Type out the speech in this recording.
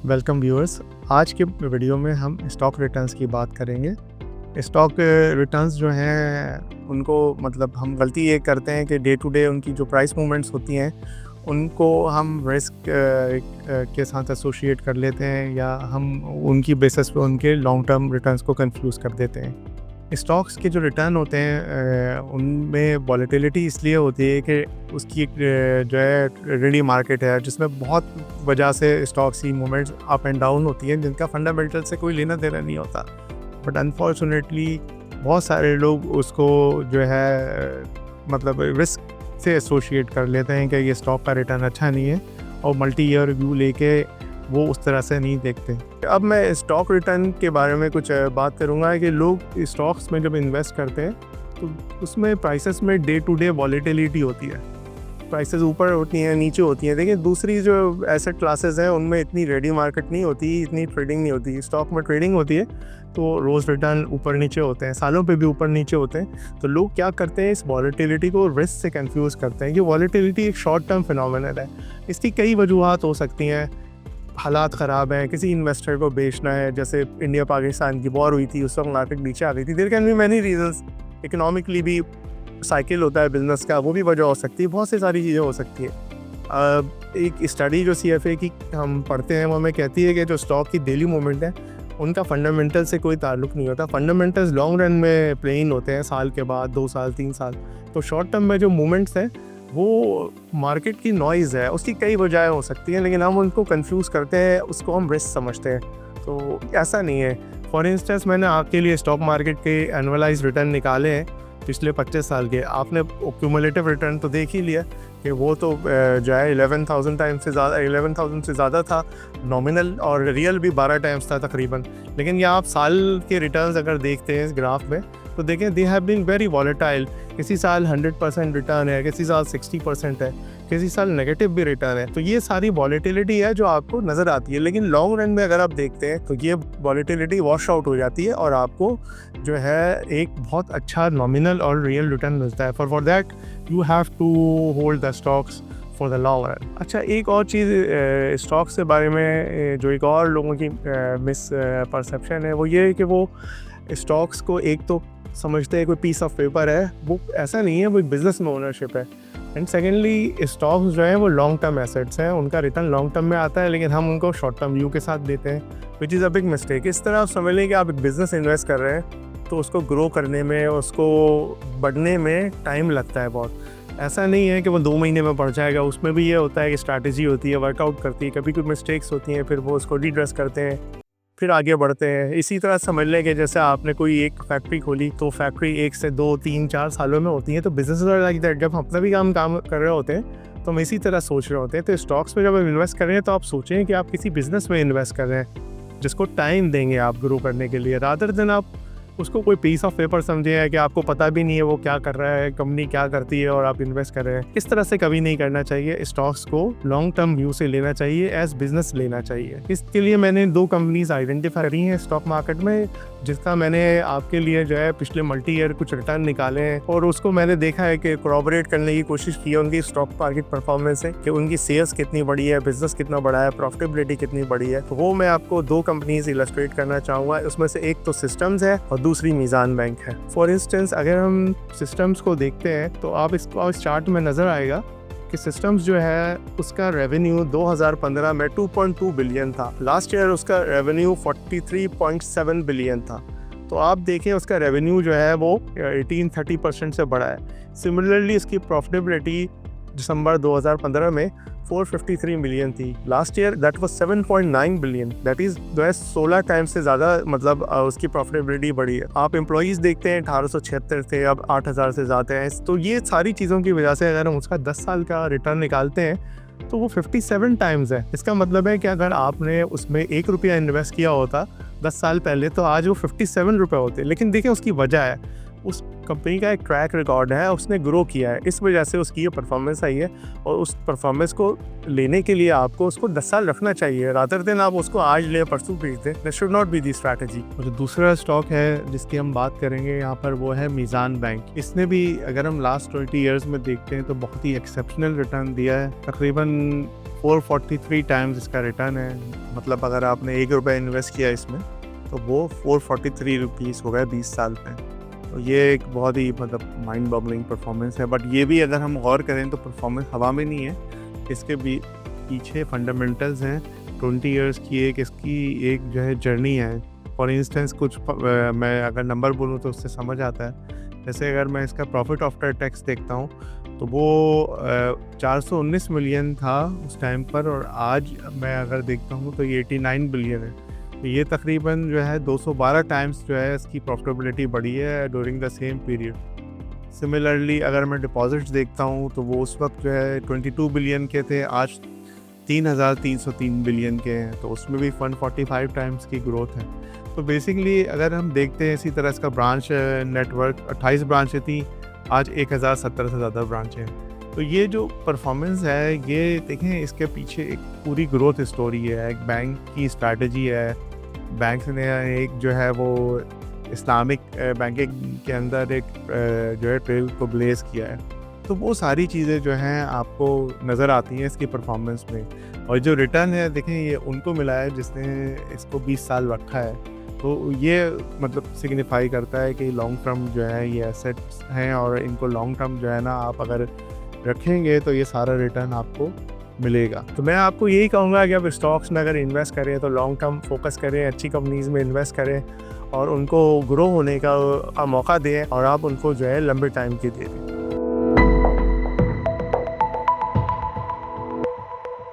Welcome viewers. आज के video में हम स्टॉक रिटर्न्स की बात करेंगे। स्टॉक रिटर्न्स जो हैं उनको मतलब हम गलती ये करते हैं कि डे टू डे उनकी जो प्राइस मूवमेंट्स होती हैं उनको हम रिस्क के साथ एसोशिएट कर लेते हैं या हम उनकी बेसिस पे उनके लॉन्ग टर्म रिटर्न्स को कंफ्यूज कर देते हैं। स्टॉक्स के जो रिटर्न होते हैं उनमें वॉलेटिलिटी इसलिए होती है कि उसकी जो है रेडी मार्केट है जिसमें बहुत वजह से स्टॉक्स की मूवमेंट्स अप एंड डाउन होती हैं जिनका फंडामेंटल से कोई लेना देना नहीं होता। बट अनफॉर्चुनेटली बहुत सारे लोग उसको जो है मतलब रिस्क से एसोशिएट कर लेते हैं कि ये स्टॉक का रिटर्न अच्छा नहीं है और मल्टी ईयर व्यू लेके वो उस तरह से नहीं देखते। अब मैं स्टॉक रिटर्न के बारे में कुछ बात करूँगा कि लोग स्टॉक्स में जब इन्वेस्ट करते हैं तो उसमें प्राइसेस में डे टू डे वॉलेटिलिटी होती है। प्राइसेस ऊपर होती हैं नीचे होती हैं। देखिए दूसरी जो एसेट क्लासेस हैं उनमें इतनी रेडी मार्केट नहीं होती, इतनी ट्रेडिंग नहीं होती। स्टॉक में ट्रेडिंग होती है तो रोज़ रिटर्न ऊपर नीचे होते हैं, सालों पे भी ऊपर नीचे होते हैं। तो लोग क्या करते हैं, इस वॉलेटिलिटी को रिस्क से कंफ्यूज करते हैं कि वॉलेटिलिटी एक शॉर्ट टर्म फिनोमिनल है। इसकी कई वजूहत हो सकती हैं। हालात ख़राब हैं, किसी इन्वेस्टर को बेचना है, जैसे इंडिया पाकिस्तान की वॉर हुई थी उस वक्त मार्केट नीचे आ गई थी। There can be many reasons. Economically भी साइकिल होता है बिज़नेस का, वो भी वजह हो सकती है। बहुत सी सारी चीज़ें हो सकती है। एक स्टडी जो CFA की हम पढ़ते हैं वो हमें कहती है कि जो स्टॉक की डेली मूवमेंट है उनका फंडामेंटल से कोई ताल्लुक नहीं होता। फंडामेंटल्स लॉन्ग रन में प्लेन होते हैं, साल के बाद 2 साल 3 साल। तो शॉर्ट टर्म में जो मूवमेंट्स हैं वो मार्केट की नॉइज़ है, उसकी कई वजहें हो सकती हैं लेकिन हम उनको कंफ्यूज करते हैं, उसको हम रिस्क समझते हैं। तो ऐसा नहीं है। फॉर इंस्टेंस मैंने आपके लिए स्टॉक मार्केट के एनुअलाइज रिटर्न निकाले हैं पिछले 25 साल के। आपने क्यूमुलेटिव रिटर्न तो देख ही लिया कि वो तो जो है 11,000 टाइम्स से ज़्यादा, 11,000 से ज़्यादा था नॉमिनल, और रियल भी 12 टाइम्स था तकरीबन। लेकिन ये आप साल के रिटर्न्स अगर देखते हैं इस ग्राफ में तो देखें they have been very volatile. किसी साल 100% रिटर्न है, किसी साल 60% है, किसी साल नेगेटिव भी रिटर्न है। तो ये सारी वॉलेटिलिटी है जो आपको नज़र आती है। लेकिन लॉन्ग रन में अगर आप देखते हैं तो ये वॉलेटिलिटी वॉश आउट हो जाती है और आपको जो है एक बहुत अच्छा नॉमिनल और रियल रिटर्न मिलता है। For that you have to hold the stocks for the long run. अच्छा, एक और चीज़ स्टॉक्स के बारे में जो एक और लोगों की मिस परसेप्शन है वो ये है कि वो स्टॉक्स को एक तो समझते हैं कोई पीस ऑफ पेपर है, वो ऐसा नहीं है, वो एक बिज़नेस में ओनरशिप है। एंड सेकेंडली स्टॉक्स जो है वो लॉन्ग टर्म एसेट्स हैं, उनका रिटर्न लॉन्ग टर्म में आता है लेकिन हम उनको शॉर्ट टर्म व्यू के साथ देते हैं, which is a big mistake. इस तरह आप समझ लें कि आप एक बिज़नेस इन्वेस्ट कर रहे हैं तो उसको ग्रो करने में, उसको बढ़ने में टाइम लगता है बहुत। ऐसा नहीं है कि वो 2 महीने में बढ़ जाएगा। उसमें भी ये होता है कि स्ट्रैटेजी होती है, वर्कआउट करती है, कभी कोई मिस्टेक्स होती हैं, फिर वो उसको रिड्रेस करते हैं, फिर आगे बढ़ते हैं। इसी तरह समझ लें कि जैसे आपने कोई एक फैक्ट्री खोली तो फैक्ट्री 1 से 2 3 4 सालों में होती है। तो बिजनेस लाइक दैट, जब हम अपना भी काम कर रहे होते हैं तो हम इसी तरह सोच रहे होते हैं। तो स्टॉक्स में जब आप इन्वेस्ट कर रहे हैं तो आप सोचें कि आप किसी बिजनेस में इन्वेस्ट कर रहे हैं जिसको टाइम देंगे आप ग्रो करने के लिए, रादर देन आप उसको कोई पीस ऑफ पेपर समझे है कि आपको पता भी नहीं है वो क्या कर रहा है, कंपनी क्या करती है और आप इन्वेस्ट कर रहे हैं। इस तरह से कभी नहीं करना चाहिए। स्टॉक्स को लॉन्ग टर्म व्यू से लेना चाहिए, एज बिजनेस लेना चाहिए। इसके लिए मैंने 2 कंपनीज आइडेंटिफाई करी हैं स्टॉक मार्केट में, जिसका मैंने आपके लिए जो है पिछले मल्टी ईयर कुछ रिटर्न निकाले हैं और उसको मैंने देखा है कि कोऑपरेट करने की कोशिश की है उनकी स्टॉक मार्केट परफॉर्मेंस से, कि उनकी सेल्स कितनी बड़ी है, बिजनेस कितना बड़ा है, प्रॉफिटेबिलिटी कितनी बड़ी है। तो वो मैं आपको 2 कंपनीज इलस्ट्रेट करना चाहूँगा। उसमें से एक तो सिस्टम्स है और दूसरी मीज़ान बैंक है। फॉर इंस्टेंस अगर हम सिस्टम्स को देखते हैं तो आप इसको इस चार्ट में नज़र आएगा कि सिस्टम्स जो है उसका रेवेन्यू 2015 में 2.2 बिलियन था। लास्ट ईयर उसका रेवेन्यू 43.7 बिलियन था। तो आप देखें उसका रेवेन्यू जो है वो 18-30% से बढ़ा है। सिमिलरली इसकी प्रॉफिटेबिलिटी दिसंबर 2015 में 453 मिलियन थी। Last year that was 7.9 billion, that is जो है 16 टाइम्स से ज़्यादा मतलब उसकी प्रॉफिटेबिलिटी बढ़ी है। आप एम्प्लॉयज़ देखते हैं 1876 थे, अब 8000 से ज़्यादा हैं। तो ये सारी चीज़ों की वजह से अगर हम उसका 10 साल का रिटर्न निकालते हैं तो वो 57 टाइम्स है। इसका मतलब है कि अगर आपने उसमें 1 रुपया इन्वेस्ट किया होता 10 साल पहले तो आज वो 57 रुपये होते। लेकिन देखिए उसकी वजह है, उस कंपनी का एक ट्रैक रिकॉर्ड है, उसने ग्रो किया है, इस वजह से उसकी ये परफॉर्मेंस आई है। और उस परफॉर्मेंस को लेने के लिए आपको उसको 10 साल रखना चाहिए, रादर देन आप उसको आज ले परसों बेच दें। That should not be the strategy. और जो दूसरा स्टॉक है जिसकी हम बात करेंगे यहाँ पर वो है मीज़ान बैंक। इसने भी अगर हम लास्ट 20 ईयर्स में देखते हैं तो बहुत ही एक्सेप्शनल रिटर्न दिया है। तकरीबन 443 टाइम्स इसका रिटर्न है। मतलब अगर आपने ₹1 इन्वेस्ट किया इसमें तो वो 443 रुपीज़ हो गए 20 साल में। तो ये एक बहुत ही मतलब माइंड बॉगलिंग परफॉर्मेंस है। बट ये भी अगर हम गौर करें तो परफॉर्मेंस हवा में नहीं है, इसके भी पीछे फंडामेंटल्स हैं। 20 इयर्स की एक इसकी एक जो है जर्नी है। फॉर इंस्टेंस कुछ मैं अगर नंबर बोलूँ तो उससे समझ आता है। जैसे अगर मैं इसका प्रॉफिट आफ्टर टैक्स देखता हूँ तो वो 419 मिलियन था उस टाइम पर, और आज मैं अगर देखता हूँ तो ये 89 बिलियन है। तो ये तकरीबन जो है 212 टाइम्स जो है इसकी प्रॉफिटेबिलिटी बढ़ी है during the same period. Similarly अगर मैं डिपॉजिट्स देखता हूँ तो वो उस वक्त जो है 22 बिलियन के थे, आज 3,303 बिलियन के हैं। तो उसमें भी 145 टाइम्स की ग्रोथ है। तो बेसिकली अगर हम देखते हैं इसी तरह इसका ब्रांच नेटवर्क 28 ब्रांचें थी, आज 1070 से ज़्यादा ब्रांचें हैं। तो ये जो परफॉर्मेंस है ये देखें, इसके पीछे एक पूरी ग्रोथ स्टोरी है, एक बैंक की स्ट्रैटेजी है। बैंक ने एक जो है वो इस्लामिक बैंकिंग के अंदर एक जो है ट्रेल को ब्लेस किया है। तो वो सारी चीज़ें जो हैं आपको नज़र आती हैं इसकी परफॉर्मेंस में। और जो रिटर्न है देखें, ये उनको मिला है जिसने इसको 20 साल रखा है। तो ये मतलब सिग्निफाई करता है कि लॉन्ग टर्म जो है ये एसेट्स हैं, और इनको लॉन्ग टर्म जो है ना आप अगर रखेंगे तो ये सारा रिटर्न आपको मिलेगा। तो मैं आपको यही कहूँगा कि आप स्टॉक्स में अगर इन्वेस्ट करें तो लॉन्ग टर्म फोकस करें, अच्छी कंपनीज़ में इन्वेस्ट करें और उनको ग्रो होने का मौका दें, और आप उनको जो है लंबे टाइम के दे दें।